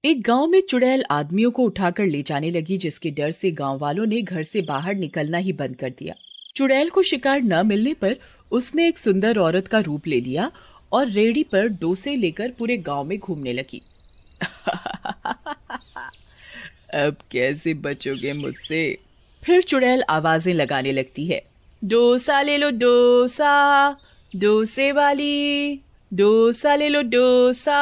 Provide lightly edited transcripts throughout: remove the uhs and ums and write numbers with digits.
एक गांव में चुड़ैल आदमियों को उठाकर ले जाने लगी, जिसके डर से गांव वालों ने घर से बाहर निकलना ही बंद कर दिया। चुड़ैल को शिकार न मिलने पर उसने एक सुंदर औरत का रूप ले लिया और रेहड़ी पर डोसे लेकर पूरे गांव में घूमने लगी। अब कैसे बचोगे मुझसे? फिर चुड़ैल आवाजें लगाने लगती है। डोसा ले लो डोसा, डोसे वाली, डोसा ले लो डोसा।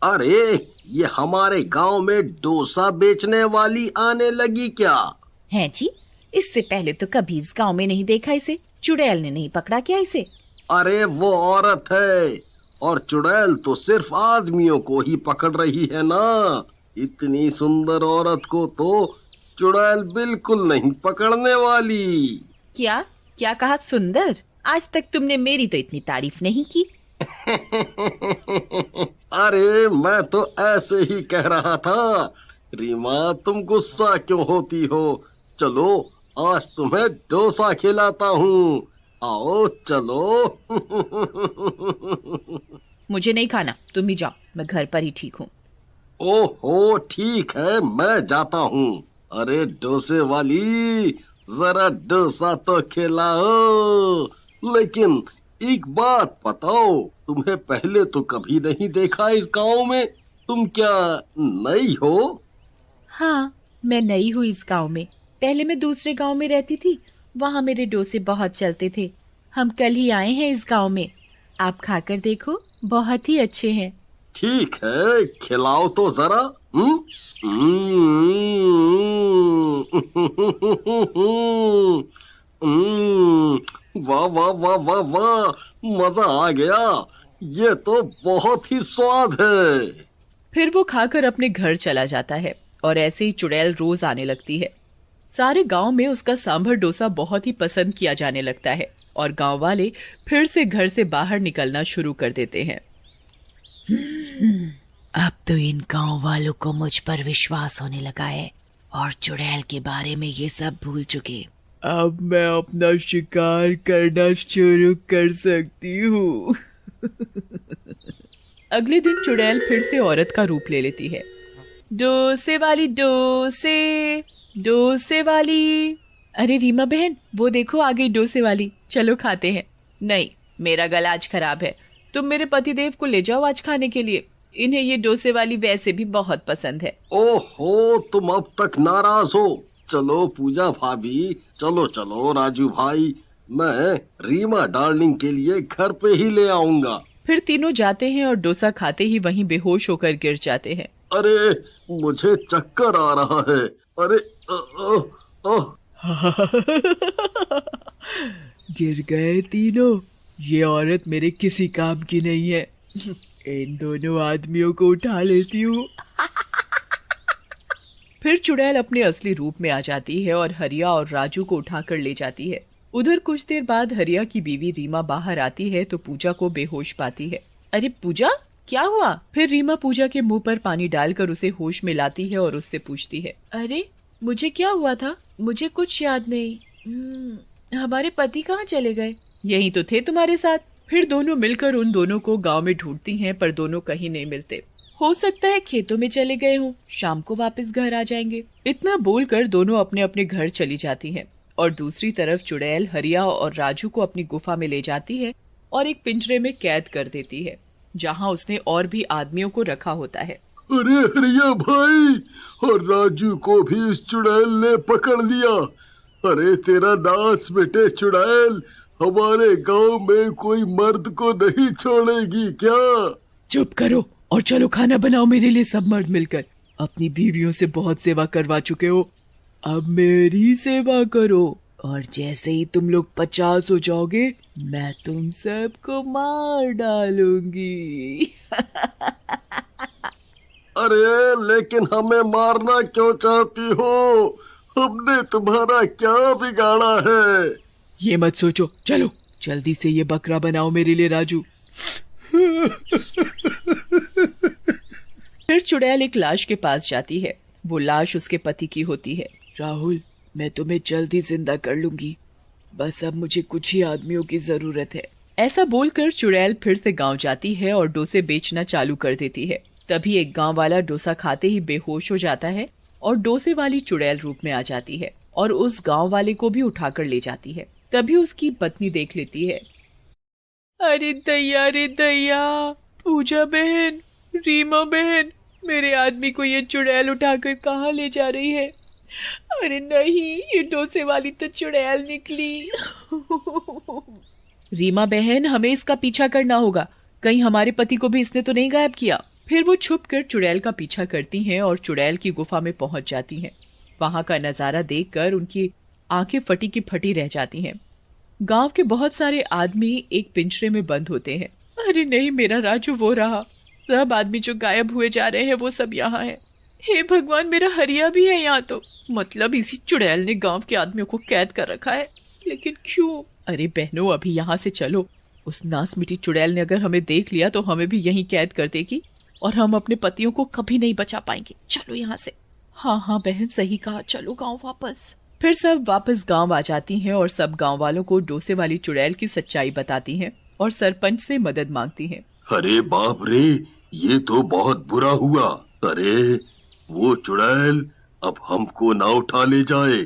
अरे, ये हमारे गांव में डोसा बेचने वाली आने लगी क्या? है जी, इससे पहले तो कभी इस गांव में नहीं देखा इसे। चुड़ैल ने नहीं पकड़ा क्या इसे? अरे, वो औरत है और चुड़ैल तो सिर्फ आदमियों को ही पकड़ रही है ना। इतनी सुंदर औरत को तो चुड़ैल बिल्कुल नहीं पकड़ने वाली। क्या क्या कहा? सुंदर? आज तक तुमने मेरी तो इतनी तारीफ नहीं की। अरे, मैं तो ऐसे ही कह रहा था। रीमा, तुम गुस्सा क्यों होती हो? चलो, आज तुम्हें डोसा खिलाता हूँ। आओ चलो। मुझे नहीं खाना, तुम ही जाओ, मैं घर पर ही ठीक हूँ। ओहो, ठीक है, मैं जाता हूँ। अरे डोसे वाली, जरा डोसा तो खिलाओ। लेकिन एक बात बताओ, तुम्हें पहले तो कभी नहीं देखा इस गांव में। तुम क्या नई हो? हाँ, मैं नई हूँ इस गांव में। पहले मैं दूसरे गांव में रहती थी, वहाँ मेरे डोसे बहुत चलते थे। हम कल ही आए हैं इस गांव में। आप खाकर देखो, बहुत ही अच्छे हैं। ठीक है, खिलाओ तो जरा। हम्म। वाह वाह वाह वाह वाह, मजा आ गया। ये तो बहुत ही स्वाद है। फिर वो खाकर अपने घर चला जाता है और ऐसे ही चुड़ैल रोज आने लगती है। सारे गांव में उसका सांभर डोसा बहुत ही पसंद किया जाने लगता है और गांव वाले फिर से घर से बाहर निकलना शुरू कर देते हैं। अब तो इन गांव वालों को मुझ पर विश्वास होने लगा है और चुड़ैल के बारे में ये सब भूल चुके। अब मैं अपना शिकार करना शुरू कर सकती हूँ। अगले दिन चुड़ैल फिर से औरत का रूप ले लेती है। डोसे वाली डोसे, डोसे वाली। अरे रीमा बहन, वो देखो आ गई डोसे वाली, चलो खाते हैं। नहीं, मेरा गला आज खराब है। तुम मेरे पतिदेव को ले जाओ आज खाने के लिए। इन्हें ये डोसे वाली वैसे भी बहुत पसंद है। ओहो, तुम अब तक नाराज हो? चलो पूजा भाभी, चलो चलो राजू भाई, मैं रीमा डार्लिंग के लिए घर पे ही ले आऊंगा। फिर तीनों जाते हैं और डोसा खाते ही वहीं बेहोश होकर गिर जाते हैं। अरे, मुझे चक्कर आ रहा है। अरे, अ, अ, गिर गए तीनों। ये औरत मेरे किसी काम की नहीं है। इन दोनों आदमियों को उठा लेती हूँ। फिर चुड़ैल अपने असली रूप में आ जाती है और हरिया और राजू को उठाकर ले जाती है। उधर कुछ देर बाद हरिया की बीवी रीमा बाहर आती है तो पूजा को बेहोश पाती है। अरे पूजा, क्या हुआ? फिर रीमा पूजा के मुंह पर पानी डालकर उसे होश में लाती है और उससे पूछती है, अरे मुझे क्या हुआ था? मुझे कुछ याद नहीं। हमारे पति कहाँ चले गए? यहीं तो थे तुम्हारे साथ। फिर दोनों मिलकर उन दोनों को गांव में ढूंढती हैं, पर दोनों कहीं नहीं मिलते। हो सकता है खेतों में चले गए हों, शाम को वापस घर आ जाएंगे। इतना बोलकर दोनों अपने अपने घर चली जाती हैं और दूसरी तरफ चुड़ैल हरिया और राजू को अपनी गुफा में ले जाती है और एक पिंजरे में कैद कर देती है, जहां उसने और भी आदमियों को रखा होता है। अरे हरिया भाई, और राजू को भी इस चुड़ैल ने पकड़ लिया। अरे तेरा नाश बेटे चुड़ैल, हमारे गांव में कोई मर्द को नहीं छोड़ेगी क्या? चुप करो और चलो खाना बनाओ मेरे लिए सब मर्द मिलकर। अपनी बीवियों से बहुत सेवा करवा चुके हो, अब मेरी सेवा करो और जैसे ही तुम लोग 50 हो जाओगे मैं तुम सबको मार डालूंगी। अरे लेकिन हमें मारना क्यों चाहती हो? हमने तुम्हारा क्या बिगाड़ा है? ये मत सोचो, चलो जल्दी से ये बकरा बनाओ मेरे लिए राजू। फिर चुड़ैल एक लाश के पास जाती है। वो लाश उसके पति की होती है। राहुल, मैं तुम्हें जल्दी जिंदा कर लूंगी, बस अब मुझे कुछ ही आदमियों की जरूरत है। ऐसा बोलकर चुड़ैल फिर से गांव जाती है और डोसे बेचना चालू कर देती है। तभी एक गांव वाला डोसा खाते ही बेहोश हो जाता है और डोसे वाली चुड़ैल रूप में आ जाती है और उस गांव वाले को भी उठाकर ले जाती है। तभी उसकी पत्नी देख लेती है। अरे दैया रे दैया, पूजा बहन, रीमा बहन, मेरे आदमी को ये चुड़ैल उठाकर कहाँ ले जा रही है? अरे नहीं, ये डोसे वाली तो चुड़ैल निकली। रीमा बहन, हमें इसका पीछा करना होगा, कहीं हमारे पति को भी इसने तो नहीं गायब किया। फिर वो छुपकर चुड़ैल का पीछा करती हैं और चुड़ैल की गुफा में पहुंच जाती हैं। वहां का नजारा देखकर उनकी आंखें फटी की फटी रह जाती हैं। गांव के बहुत सारे आदमी एक पिंजरे में बंद होते हैं। अरे नहीं, मेरा राजू वो रहा, सब आदमी जो गायब हुए जा रहे हैं वो सब यहाँ हैं। हे भगवान, मेरा हरिया भी है यहाँ तो। मतलब इसी चुड़ैल ने गांव के आदमियों को कैद कर रखा है, लेकिन क्यों? अरे बहनों, अभी यहाँ से चलो। उस नास मिटी चुड़ैल ने अगर हमें देख लिया तो हमें भी यहीं कैद कर देगी और हम अपने पतियों को कभी नहीं बचा पाएंगे। चलो यहाँ से। हाँ हाँ बहन, सही कहा, चलो गांव वापस। फिर सब वापस गांव आ जाती हैं और सब गांव वालों को डोसे वाली चुड़ैल की सच्चाई बताती हैं और सरपंच से मदद मांगती हैं। अरे बाप रे, ये तो बहुत बुरा हुआ। अरे वो चुड़ैल अब हमको ना उठा ले जाए।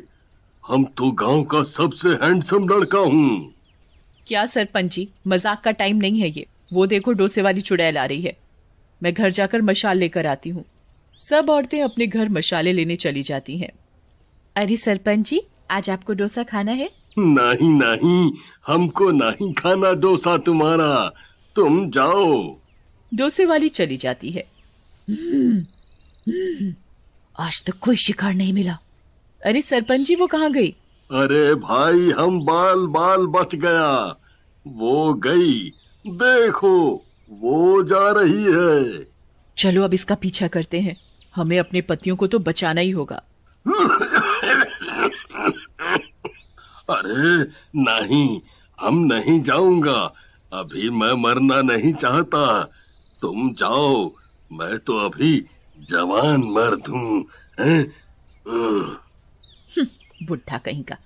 हम तो गांव का सबसे हैंडसम लड़का हूँ। क्या सरपंच जी, मजाक का टाइम नहीं है ये। वो देखो, डोसे वाली चुड़ैल आ रही है। मैं घर जाकर मशाल लेकर आती हूँ। सब औरतें अपने घर मशाले लेने चली जाती हैं। अरे सरपंच जी, आज आपको डोसा खाना है? नहीं नहीं, हमको नहीं खाना डोसा तुम्हारा, तुम जाओ। डोसे वाली चली जाती है। आज तक कोई शिकार नहीं मिला। अरे सरपंच जी, वो कहाँ गई? अरे भाई, हम बाल बाल बच गया। वो गई, देखो वो जा रही है। चलो अब इसका पीछा करते हैं, हमें अपने पतियों को तो बचाना ही होगा। अरे नहीं, हम नहीं जाऊंगा। अभी मैं मरना नहीं चाहता। तुम जाओ, मैं तो अभी जवान मर्द हूँ। बुढ़ा कहीं का।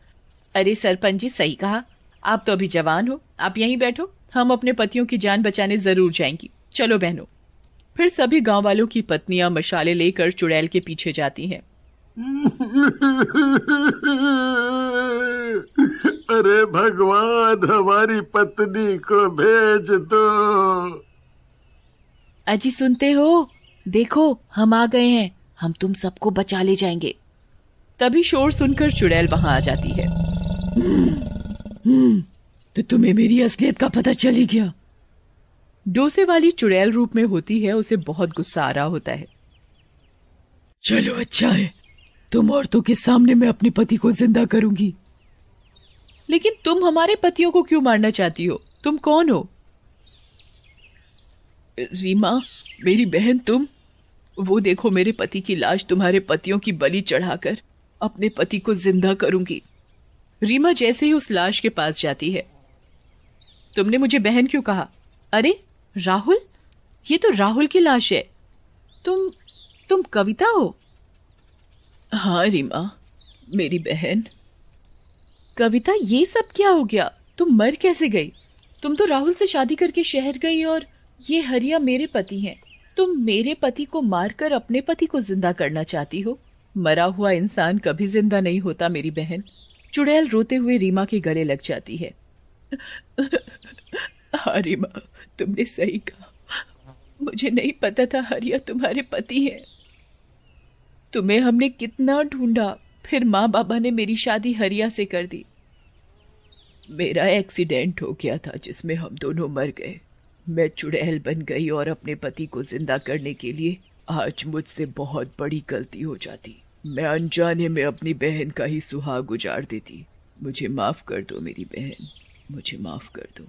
अरे सरपंच जी, सही कहा, आप तो अभी जवान हो, आप यहीं बैठो, हम अपने पतियों की जान बचाने जरूर जाएंगी। चलो बहनों। फिर सभी गांव वालों की पत्नियां मशाले लेकर चुड़ैल के पीछे जाती हैं। अरे भगवान, हमारी पत्नी को भेज दो। अजी सुनते हो? देखो, हम आ गए हैं, हम तुम सबको बचा ले जाएंगे। तभी शोर सुनकर चुड़ैल वहां आ जाती है। तो तुम्हें मेरी असलियत का पता चल ही गया। डोसे वाली चुड़ैल रूप में होती है, उसे बहुत गुस्सा आ रहा होता है। चलो अच्छा है, तुम औरतों के सामने मैं अपने पति को जिंदा करूंगी। लेकिन तुम हमारे पतियों को क्यों मारना चाहती हो? तुम कौन हो? रीमा, मेरी बहन तुम। वो देखो, मेरे पति की लाश तुम्हारे पतियों की बलि चढ़ाकर अपने पति को जिंदा करूंगी। रीमा जैसे ही उस लाश के पास जाती है। तुमने मुझे बहन क्यों कहा? अरे राहुल, ये तो राहुल की लाश है। तुम कविता हो? हाँ रीमा, मेरी बहन। कविता, ये सब क्या हो गया? तुम मर कैसे गई? तुम तो राहुल से शादी करके शहर गई और ये हरिया मेरे पति हैं। तुम मेरे पति को मारकर अपने पति को जिंदा करना चाहती हो? मरा हुआ इंसान कभी जिंदा नहीं होता मेरी बहन। चुड़ैल रोते हुए रीमा के गले लग जाती है। हाँ रीमा, तुमने सही कहा, मुझे नहीं पता था हरिया तुम्हारे पति है। तुम्हें हमने कितना ढूंढा, फिर माँ बाबा ने मेरी शादी हरिया से कर दी। मेरा एक्सीडेंट हो गया था जिसमें हम दोनों मर गए। मैं चुड़ैल बन गई और अपने पति को जिंदा करने के लिए आज मुझसे बहुत बड़ी गलती हो जाती। मैं अनजाने में अपनी बहन का ही सुहाग उजाड़ देती। मुझे माफ कर दो मेरी बहन, मुझे माफ कर दो।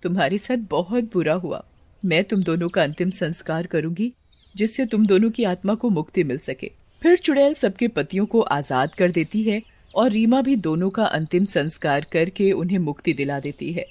तुम्हारे साथ बहुत बुरा हुआ। मैं तुम दोनों का अंतिम संस्कार करूंगी जिससे तुम दोनों की आत्मा को मुक्ति मिल सके। फिर चुड़ैल सबके पतियों को आजाद कर देती है और रीमा भी दोनों का अंतिम संस्कार करके उन्हें मुक्ति दिला देती है।